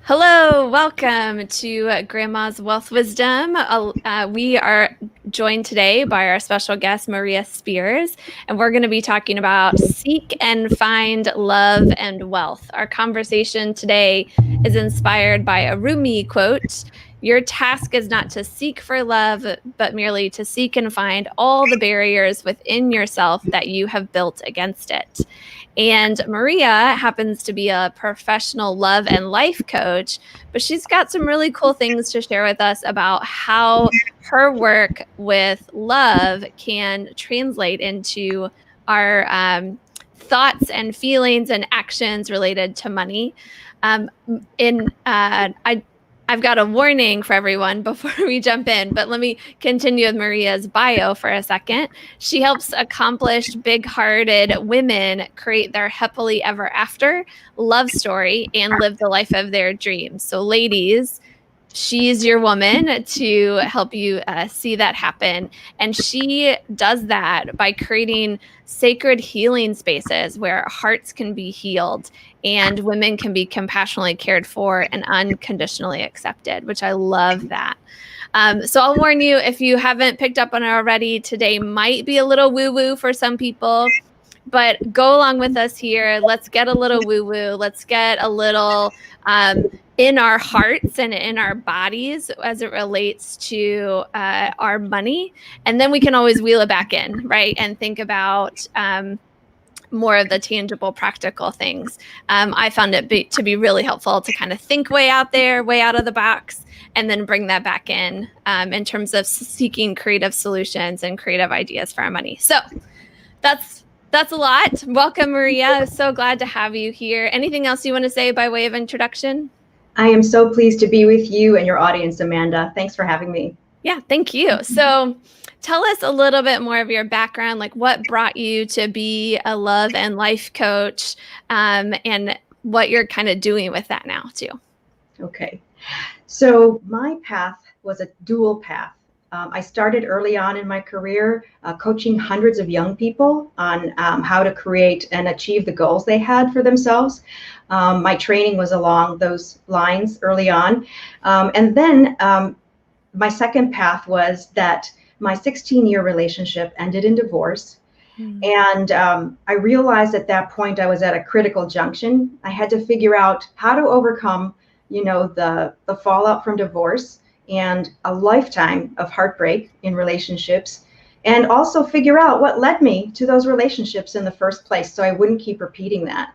Hello, welcome to Grandma's Wealth Wisdom. We are joined today by our special guest, Maria Spears, and we're going to be talking about seek and find love and wealth. Our conversation today is inspired by a Rumi quote. Your task is not to seek for love, but merely to seek and find all the barriers within yourself that you have built against it. And Maria happens to be a professional love and life coach, but she's got some really cool things to share with us about how her work with love can translate into our thoughts and feelings and actions related to money. I've got a warning for everyone before we jump in, but let me continue with Maria's bio for a second. She helps accomplished, big-hearted women create their happily ever after love story and live the life of their dreams. So, ladies, she's your woman to help you see that happen. And she does that by creating sacred healing spaces where hearts can be healed and women can be compassionately cared for and unconditionally accepted, which I love that. So I'll warn you, if you haven't picked up on it already, today might be a little woo-woo for some people, but go along with us here. Let's get a little woo-woo. Let's get a little in our hearts and in our bodies as it relates to our money. And then we can always wheel it back in, right? And think about more of the tangible, practical things. I found it to be really helpful to kind of think way out there, way out of the box, and then bring that back in terms of seeking creative solutions and creative ideas for our money. So that's a lot. Welcome, Maria. I'm so glad to have you here. Anything else you want to say by way of introduction? I am so pleased to be with you and your audience, Amanda. Thanks for having me. Yeah, thank you. So tell us a little bit more of your background, like what brought you to be a love and life coach, and what you're kind of doing with that now too. Okay. So my path was a dual path. I started early on in my career coaching hundreds of young people on how to create and achieve the goals they had for themselves. My training was along those lines early on. And then my second path was that my 16-year relationship ended in divorce. And I realized at that point I was at a critical junction. I had to figure out how to overcome, the fallout from divorce and a lifetime of heartbreak in relationships, and also figure out what led me to those relationships in the first place so I wouldn't keep repeating that.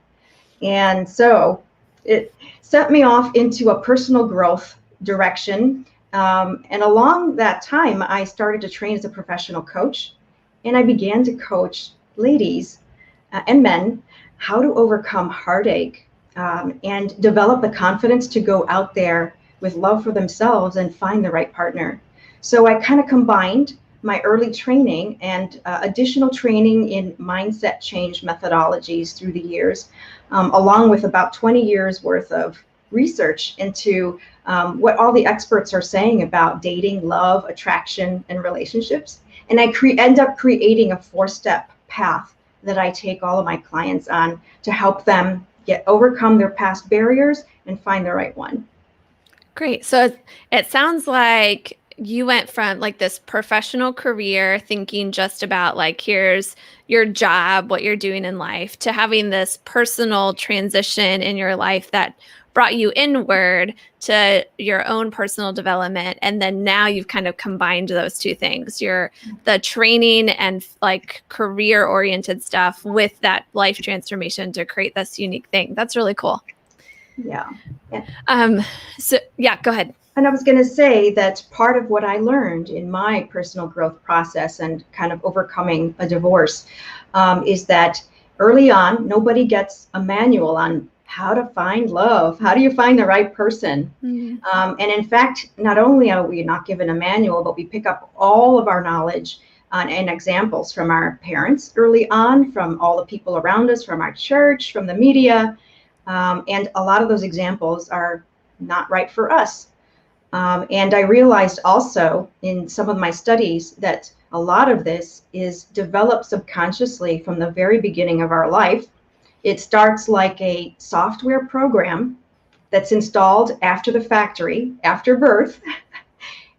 And so it set me off into a personal growth direction. And along that time, I started to train as a professional coach, and I began to coach ladies and men how to overcome heartache and develop the confidence to go out there with love for themselves and find the right partner. So I kind of combined my early training and additional training in mindset change methodologies through the years, along with about 20 years worth of research into what all the experts are saying about dating, love, attraction, and relationships. And I end up creating a 4-step path that I take all of my clients on to help them overcome their past barriers and find the right one. Great. So it sounds like you went from like this professional career thinking just about like, here's your job, what you're doing in life, to having this personal transition in your life that brought you inward to your own personal development. And then now you've kind of combined those two things, the training and like career oriented stuff with that life transformation to create this unique thing. That's really cool. Yeah. So yeah, go ahead. And I was going to say that part of what I learned in my personal growth process and kind of overcoming a divorce is that early on, nobody gets a manual on how to find love. How do you find the right person? Mm-hmm. And in fact, not only are we not given a manual, but we pick up all of our knowledge and examples from our parents early on, from all the people around us, from our church, from the media. And a lot of those examples are not right for us. And I realized also in some of my studies that a lot of this is developed subconsciously from the very beginning of our life. It starts like a software program that's installed after the factory, after birth.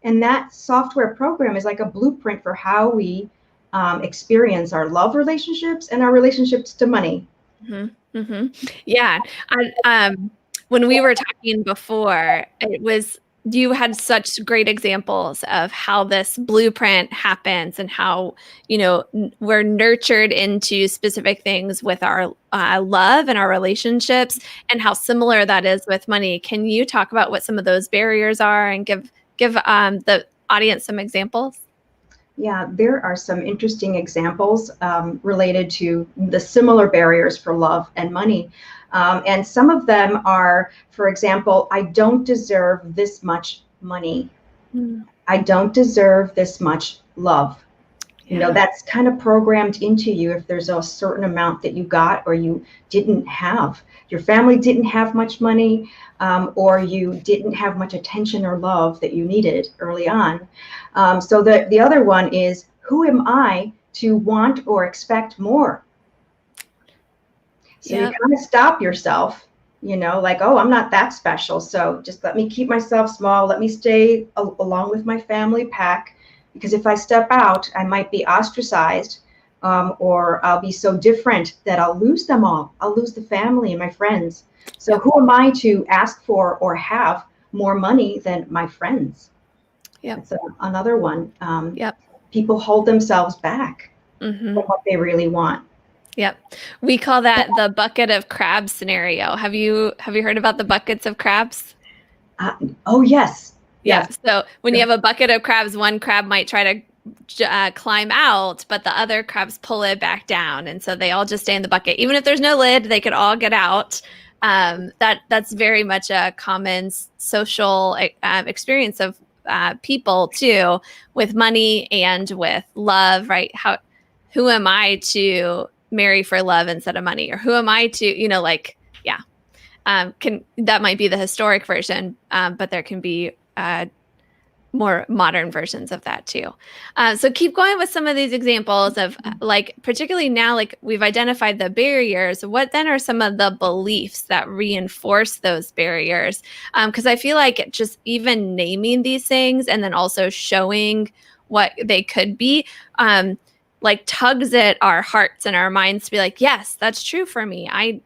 And that software program is like a blueprint for how we experience our love relationships and our relationships to money. Mm-hmm. Mm-hmm. Yeah. When we were talking before, you had such great examples of how this blueprint happens and how, we're nurtured into specific things with our love and our relationships, and how similar that is with money. Can you talk about what some of those barriers are and give the audience some examples? Yeah, there are some interesting examples related to the similar barriers for love and money. And some of them are, for example, I don't deserve this much money. Mm. I don't deserve this much love. Yeah. That's kind of programmed into you if there's a certain amount that you got or you didn't have. Your family didn't have much money, or you didn't have much attention or love that you needed early on. So the other one is, who am I to want or expect more? So Yep. you kind of stop yourself, like, oh, I'm not that special. So just let me keep myself small. Let me stay along with my family pack. Because if I step out, I might be ostracized, or I'll be so different that I'll lose them all. I'll lose the family and my friends. So who am I to ask for or have more money than my friends? Yep. That's another one. Yep. People hold themselves back Mm-hmm. from what they really want. Yep. We call that the bucket of crabs scenario. Have you heard about the buckets of crabs? Oh, yes. Yeah. Yes. So when you have a bucket of crabs, one crab might try to climb out, but the other crabs pull it back down, and so they all just stay in the bucket. Even if there's no lid, they could all get out. That's very much a common social experience of people too, with money and with love, right? Who am I to marry for love instead of money, or who am I to, yeah. That might be the historic version, but there can be more modern versions of that too. So keep going with some of these examples of particularly now, like we've identified the barriers. What then are some of the beliefs that reinforce those barriers? Because I feel like just even naming these things and then also showing what they could be, tugs at our hearts and our minds to be like, yes, that's true for me. I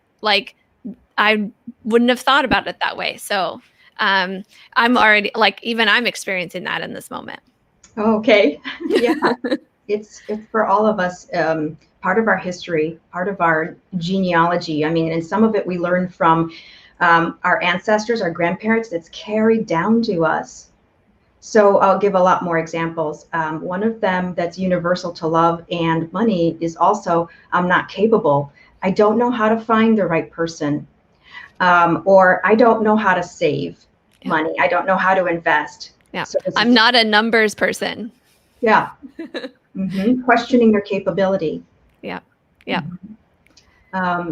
wouldn't have thought about it that way. So I'm already even I'm experiencing that in this moment. Okay. Yeah. It's for all of us, part of our history, part of our genealogy. I mean, and some of it we learn from our ancestors, our grandparents, that's carried down to us. So I'll give a lot more examples. One of them that's universal to love and money is also, I'm not capable. I don't know how to find the right person. Or I don't know how to save money. I don't know how to invest. Yeah. So I'm not a numbers person. Yeah. Mm-hmm. Questioning your capability. Yeah. Yeah.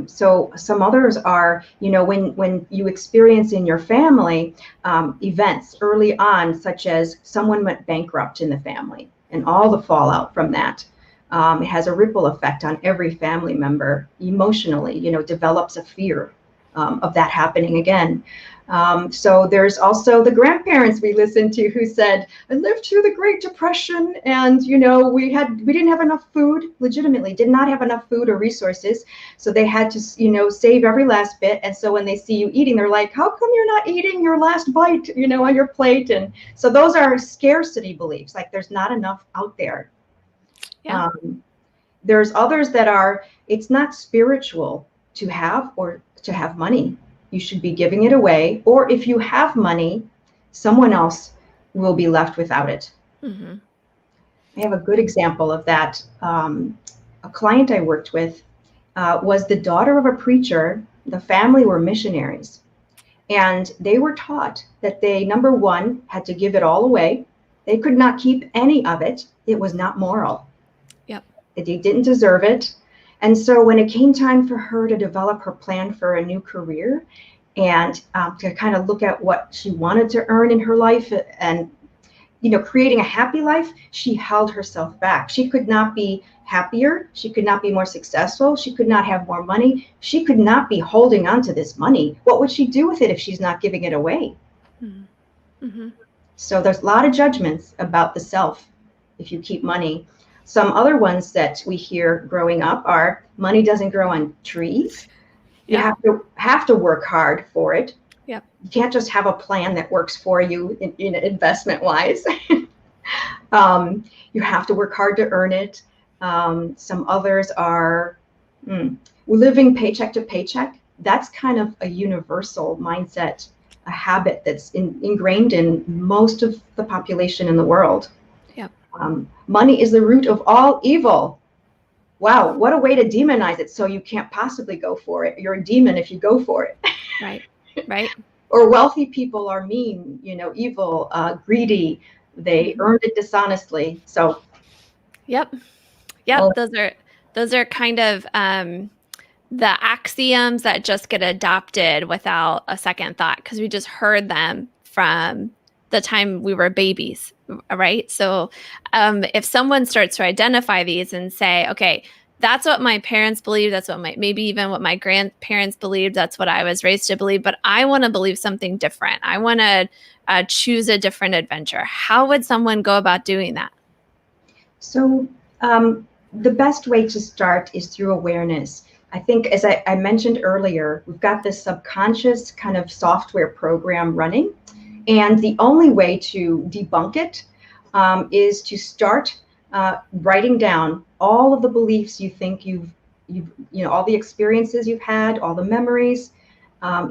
So some others are, when you experience in your family events early on, such as someone went bankrupt in the family and all the fallout from that. It has a ripple effect on every family member emotionally, develops a fear of that happening again. So there's also the grandparents we listened to who said, I lived through the Great Depression, and we didn't have enough food, legitimately did not have enough food or resources. So they had to, save every last bit. And so when they see you eating, they're like, how come you're not eating your last bite, on your plate? And so those are scarcity beliefs, like there's not enough out there. Yeah. There's others that are, it's not spiritual to have or to have money. You should be giving it away. Or if you have money, someone else will be left without it. Mm-hmm. I have a good example of that. A client I worked with was the daughter of a preacher. The family were missionaries. And they were taught that they, number one, had to give it all away. They could not keep any of it. It was not moral. Yep. They didn't deserve it. And so when it came time for her to develop her plan for a new career and to kind of look at what she wanted to earn in her life, and creating a happy life, she held herself back. She could not be happier. She could not be more successful. She could not have more money. She could not be holding on to this money. What would she do with it if she's not giving it away? Mm-hmm. So there's a lot of judgments about the self if you keep money. Some other ones that we hear growing up are money doesn't grow on trees. You have to work hard for it. Yep. You can't just have a plan that works for you in investment wise. You have to work hard to earn it. Some others are living paycheck to paycheck. That's kind of a universal mindset, a habit that's ingrained in most of the population in the world. Yep. Money is the root of all evil. Wow, what a way to demonize it. So you can't possibly go for it. You're a demon if you go for it. Right. Or wealthy people are mean, evil, greedy. They earned it dishonestly. So. Yep. Well, those are kind of the axioms that just get adopted without a second thought because we just heard them from the time we were babies, right? So if someone starts to identify these and say, okay, that's what my parents believe, that's what maybe even what my grandparents believed, that's what I was raised to believe, but I want to believe something different. I want to choose a different adventure. How would someone go about doing that? So the best way to start is through awareness. I think, as I mentioned earlier, we've got this subconscious kind of software program running. And the only way to debunk it is to start writing down all of the beliefs you think all the experiences you've had, all the memories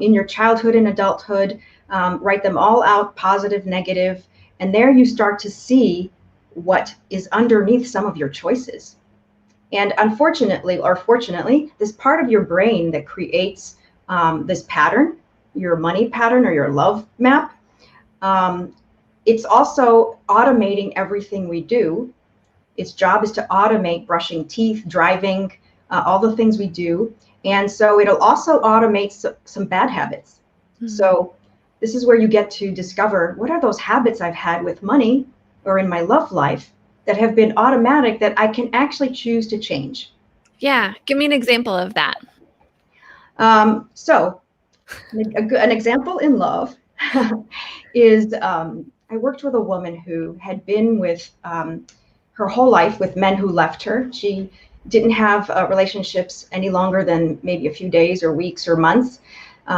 in your childhood and adulthood, write them all out, positive, negative. And there you start to see what is underneath some of your choices. And unfortunately, or fortunately, this part of your brain that creates this pattern, your money pattern or your love map, it's also automating everything we do. Its job is to automate brushing teeth, driving, all the things we do. And so it'll also automate some bad habits. Mm-hmm. So this is where you get to discover what are those habits I've had with money or in my love life that have been automatic that I can actually choose to change. Yeah. Give me an example of that. So an example in love is I worked with a woman who had been with her whole life with men who left her. She didn't have relationships any longer than maybe a few days or weeks or months.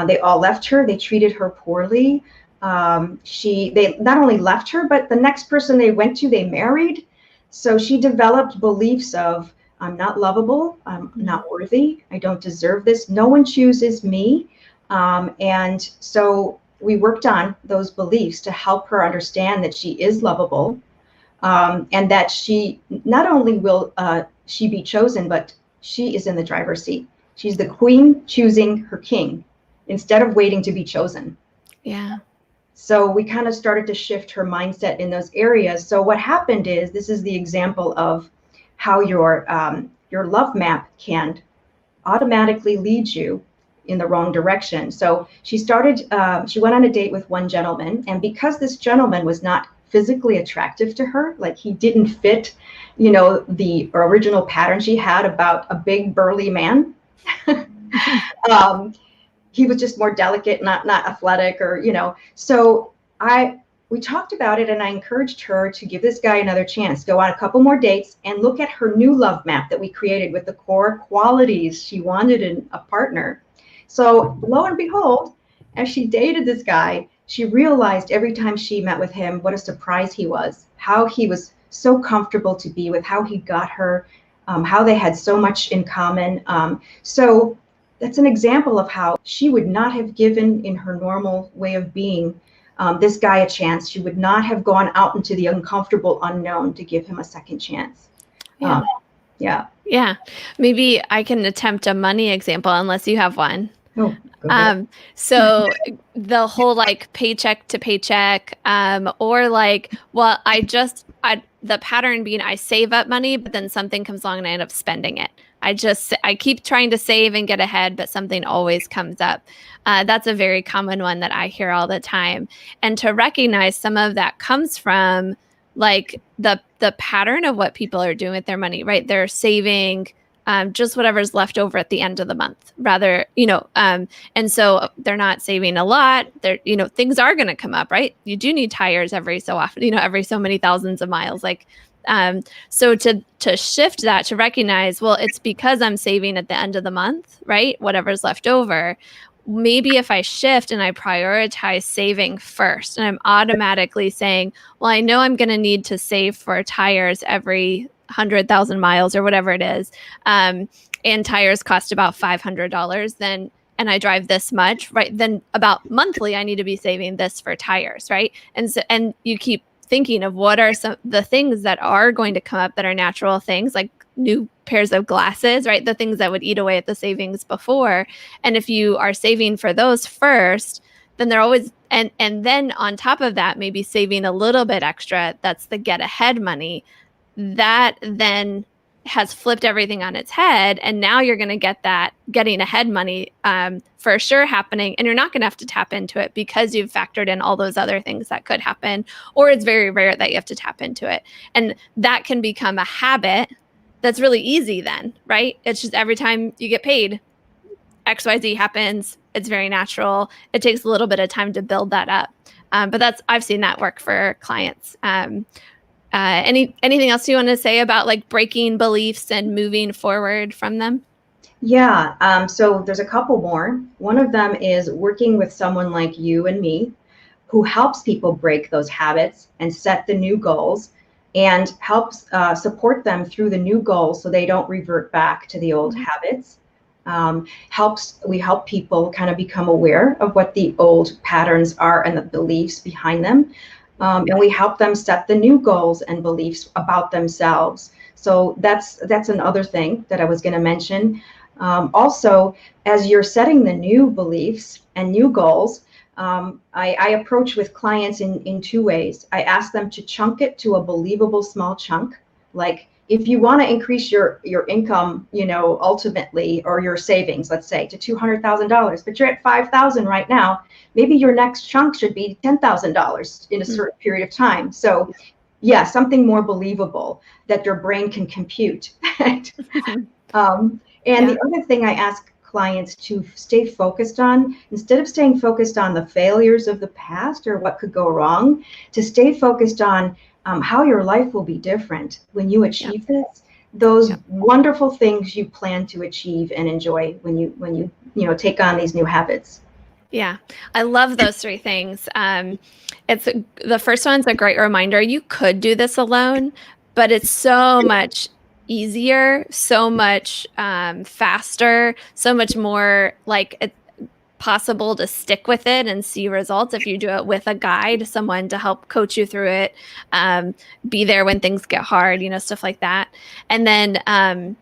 They all left her. They treated her poorly. They not only left her, but the next person they went to, they married. So she developed beliefs of, I'm not lovable, I'm not worthy, I don't deserve this, no one chooses me. And so we worked on those beliefs to help her understand that she is lovable, and that she not only will she be chosen, but she is in the driver's seat. She's the queen choosing her king instead of waiting to be chosen. Yeah. So we kind of started to shift her mindset in those areas. So what happened is, this is the example of how your love map can automatically lead you in the wrong direction. So she went on a date with one gentleman, and because this gentleman was not physically attractive to her, like he didn't fit, the original pattern she had about a big burly man. He was just more delicate, not athletic, or So we talked about it, and I encouraged her to give this guy another chance, go on a couple more dates, and look at her new love map that we created with the core qualities she wanted in a partner. So lo and behold, as she dated this guy, she realized every time she met with him what a surprise he was, how he was so comfortable to be with, how he got her, how they had so much in common. So that's an example of how she would not have given, in her normal way of being, this guy a chance. She would not have gone out into the uncomfortable unknown to give him a second chance. Yeah. Yeah. Maybe I can attempt a money example, unless you have one. Oh, so the whole paycheck to paycheck, or the pattern being I save up money, but then something comes along and I end up spending it. I keep trying to save and get ahead, but something always comes up. That's a very common one that I hear all the time. And to recognize some of that comes from like the pattern of what people are doing with their money, right? They're saving just whatever's left over at the end of the month, rather, and so they're not saving a lot. They're, things are going to come up, right? You do need tires every so often, every so many thousands of miles, like, so to shift that, to recognize, well, it's because I'm saving at the end of the month, right? Whatever's left over. Maybe if I shift and I prioritize saving first, and I'm automatically saying, well, I know I'm going to need to save for tires every 100,000 miles or whatever it is. And tires cost about $500, then, and I drive this much, right? Then about monthly, I need to be saving this for tires, right? And so, and you keep thinking of what are some the things that are going to come up that are natural things, like new pairs of glasses, right? The things that would eat away at the savings before. And if you are saving for those first, then they're always, and then on top of that, maybe saving a little bit extra, that's the get ahead money. That then has flipped everything on its head. And now you're going to get that getting ahead money for sure happening. And you're not going to have to tap into it because you've factored in all those other things that could happen, or it's very rare that you have to tap into it. And that can become a habit that's really easy then, right? It's just every time you get paid, XYZ happens. It's very natural. It takes a little bit of time to build that up. But I've seen that work for clients. Anything else you want to say about like breaking beliefs and moving forward from them? Yeah, so there's a couple more. One of them is working with someone like you and me who helps people break those habits and set the new goals, and helps support them through the new goals so they don't revert back to the old habits. We help people kind of become aware of what the old patterns are and the beliefs behind them. And we help them set the new goals and beliefs about themselves. So that's another thing that I was going to mention. Also, as you're setting the new beliefs and new goals, I approach with clients in two ways. I ask them to chunk it to a believable small chunk. Like if you want to increase your income, ultimately, or your savings, let's say, to $200,000, but you're at $5,000 right now, maybe your next chunk should be $10,000 in a certain period of time. So yeah, something more believable that your brain can compute. The other thing I ask clients to stay focused on, instead of staying focused on the failures of the past or what could go wrong, to stay focused on how your life will be different when you achieve this, those wonderful things you plan to achieve and enjoy when you take on these new habits. Yeah, I love those three things. The first one's a great reminder. You could do this alone, but it's so much easier, so much faster, so much more like it's possible to stick with it and see results if you do it with a guide, someone to help coach you through it, be there when things get hard, stuff like that. And then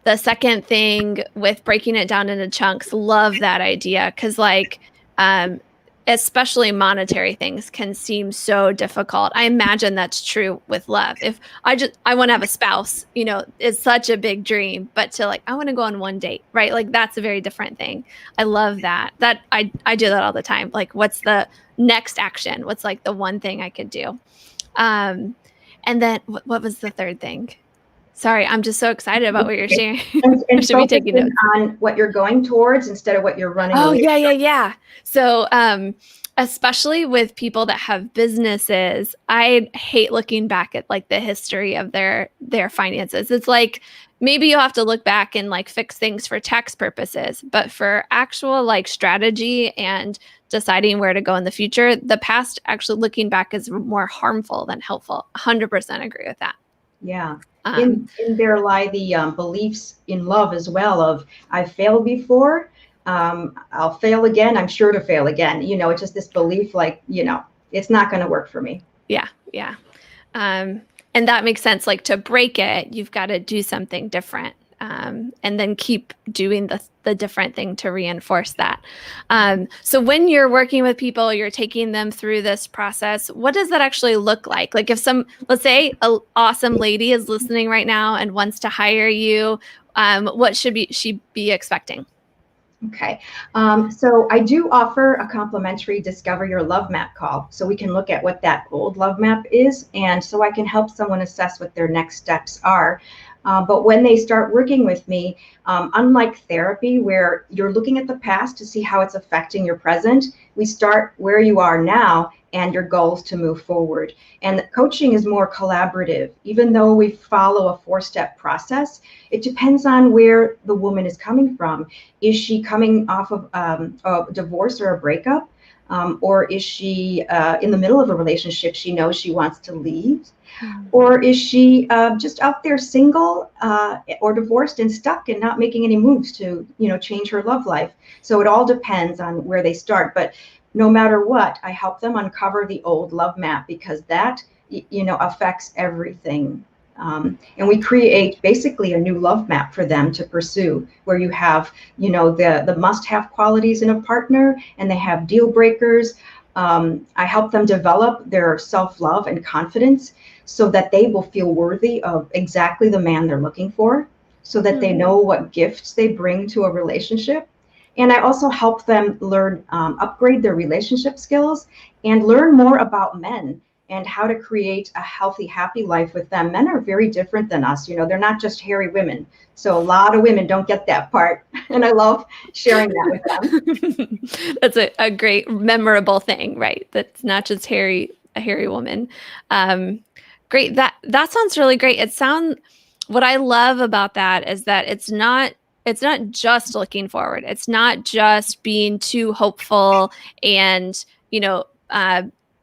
the second thing with breaking it down into chunks, love that idea, because especially monetary things can seem so difficult. I imagine that's true with love. If I want to have a spouse, it's such a big dream, but to I want to go on one date, right? Like that's a very different thing. I love that. I do that all the time. Like what's the next action? What's the one thing I could do? And then what was the third thing? Sorry, I'm just so excited about what you're sharing. And should be taking notes on what you're going towards instead of what you're running away from. Yeah. So, especially with people that have businesses, I hate looking back at the history of their finances. It's maybe you'll have to look back and fix things for tax purposes, but for actual strategy and deciding where to go in the future, the past, actually looking back, is more harmful than helpful. 100% agree with that. Yeah. In there lie the beliefs in love as well of I've failed before, I'll fail again, I'm sure to fail again. It's just this belief it's not going to work for me. Yeah. And that makes sense. To break it, you've got to do something different. And then keep doing the different thing to reinforce that. So when you're working with people, you're taking them through this process, what does that actually look like? If let's say an awesome lady is listening right now and wants to hire you, what should she be expecting? Okay, so I do offer a complimentary Discover Your Love Map call, so we can look at what that old love map is, and so I can help someone assess what their next steps are. But when they start working with me, unlike therapy, where you're looking at the past to see how it's affecting your present, we start where you are now and your goals to move forward. And coaching is more collaborative. Even though we follow a 4-step process, it depends on where the woman is coming from. Is she coming off of a divorce or a breakup? Or is she in the middle of a relationship she knows she wants to leave? Or is she just out there single or divorced and stuck and not making any moves to, change her love life? So it all depends on where they start. But no matter what, I help them uncover the old love map, because that, affects everything. And we create basically a new love map for them to pursue, where you have, the must-have qualities in a partner, and they have deal breakers. I help them develop their self-love and confidence so that they will feel worthy of exactly the man they're looking for, so that they know what gifts they bring to a relationship. And I also help them learn, upgrade their relationship skills and learn more about men and how to create a healthy, happy life with them. Men are very different than us. They're not just hairy women. So a lot of women don't get that part. And I love sharing that with them. That's a great, memorable thing, right? That's not just a hairy woman. Great. That sounds really great. What I love about that is that it's not just looking forward. It's not just being too hopeful and,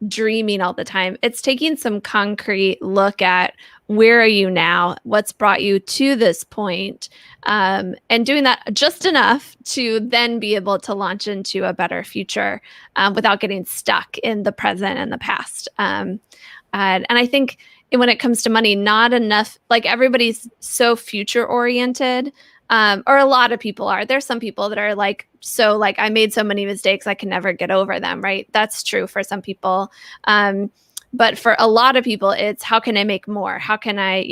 dreaming all the time. It's taking some concrete look at where are you now, what's brought you to this point, and doing that just enough to then be able to launch into a better future without getting stuck in the present and the past. And I think when it comes to money, not enough, like everybody's so future oriented, or a lot of people are. There's some people that are I made so many mistakes, I can never get over them, right? That's true for some people. But for a lot of people, it's how can I make more? How can I,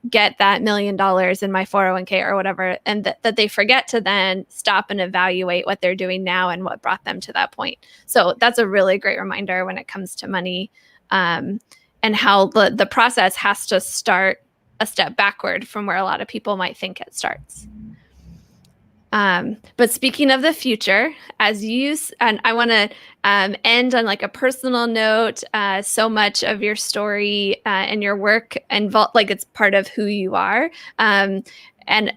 get that $1 million in my 401k or whatever? And that they forget to then stop and evaluate what they're doing now and what brought them to that point. So that's a really great reminder when it comes to money, and how the process has to start a step backward from where a lot of people might think it starts. But speaking of the future, and I want to end on a personal note. So much of your story and your work involved, it's part of who you are. And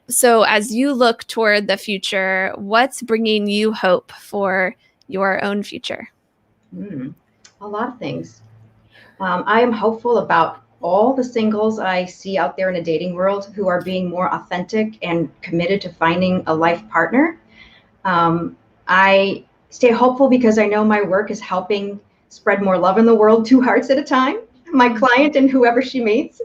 so as you look toward the future, what's bringing you hope for your own future? A lot of things. I am hopeful about all the singles I see out there in the dating world who are being more authentic and committed to finding a life partner. I stay hopeful because I know my work is helping spread more love in the world, 2 hearts at a time, my client and whoever she meets.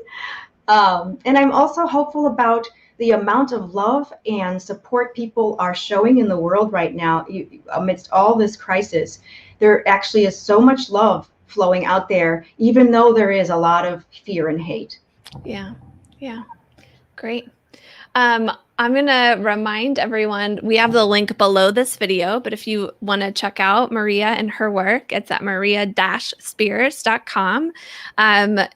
And I'm also hopeful about the amount of love and support people are showing in the world right now. Amidst all this crisis, there actually is so much love flowing out there, even though there is a lot of fear and hate. Yeah. Great. I'm going to remind everyone, we have the link below this video, but if you want to check out Maria and her work, it's at maria-spears.com.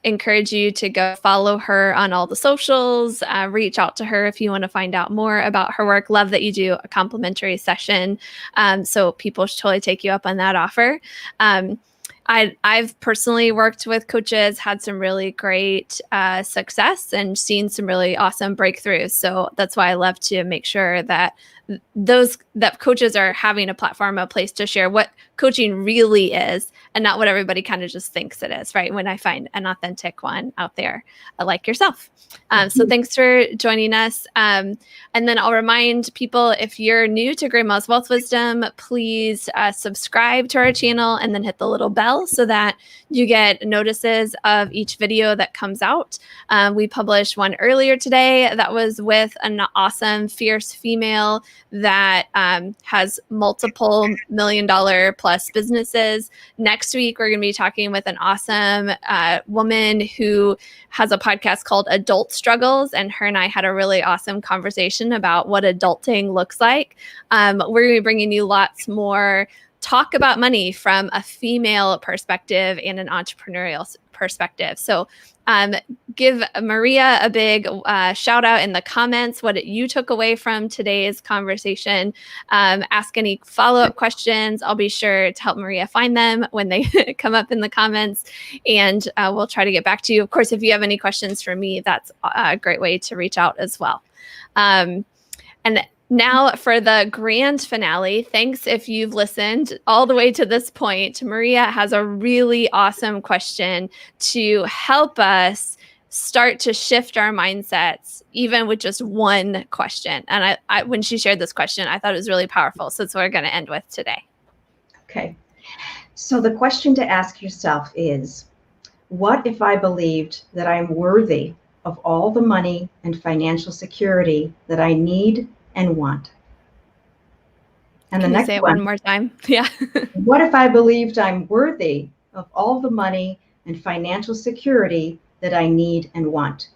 Encourage you to go follow her on all the socials, reach out to her if you want to find out more about her work. Love that you do a complimentary session. So people should totally take you up on that offer. I've personally worked with coaches, had some really great success and seen some really awesome breakthroughs. So that's why I love to make sure that that coaches are having a platform, a place to share what coaching really is and not what everybody kind of just thinks it is, right? When I find an authentic one out there like yourself. So thanks for joining us. And then I'll remind people, if you're new to Grandma's Wealth Wisdom, please subscribe to our channel and then hit the little bell so that you get notices of each video that comes out. We published one earlier today that was with an awesome, fierce female that has multiple $1 million plus businesses. Next week, we're going to be talking with an awesome woman who has a podcast called Adult Struggles, and her and I had a really awesome conversation about what adulting looks like. We're going to be bringing you lots more talk about money from a female perspective and an entrepreneurial perspective. So give Maria a big shout out in the comments what you took away from today's conversation. Ask any follow-up questions. I'll be sure to help Maria find them when they come up in the comments, and we'll try to get back to you. Of course, if you have any questions for me, that's a great way to reach out as well. And now for the grand finale, thanks if you've listened all the way to this point. Maria has a really awesome question to help us start to shift our mindsets, even with just one question. And I when she shared this question, I thought it was really powerful. So it's what we're going to end with today. Okay. So the question to ask yourself is, what if I believed that I'm worthy of all the money and financial security that I need and want? And Can the you next say it one more time? Yeah. What if I believed I'm worthy of all the money and financial security that I need and want?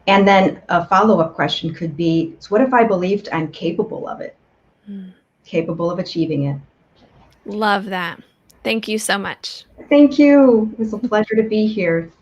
And then a follow-up question could be, so what if I believed I'm capable of it, capable of achieving it? Love that. Thank you so much. Thank you. It was a pleasure to be here.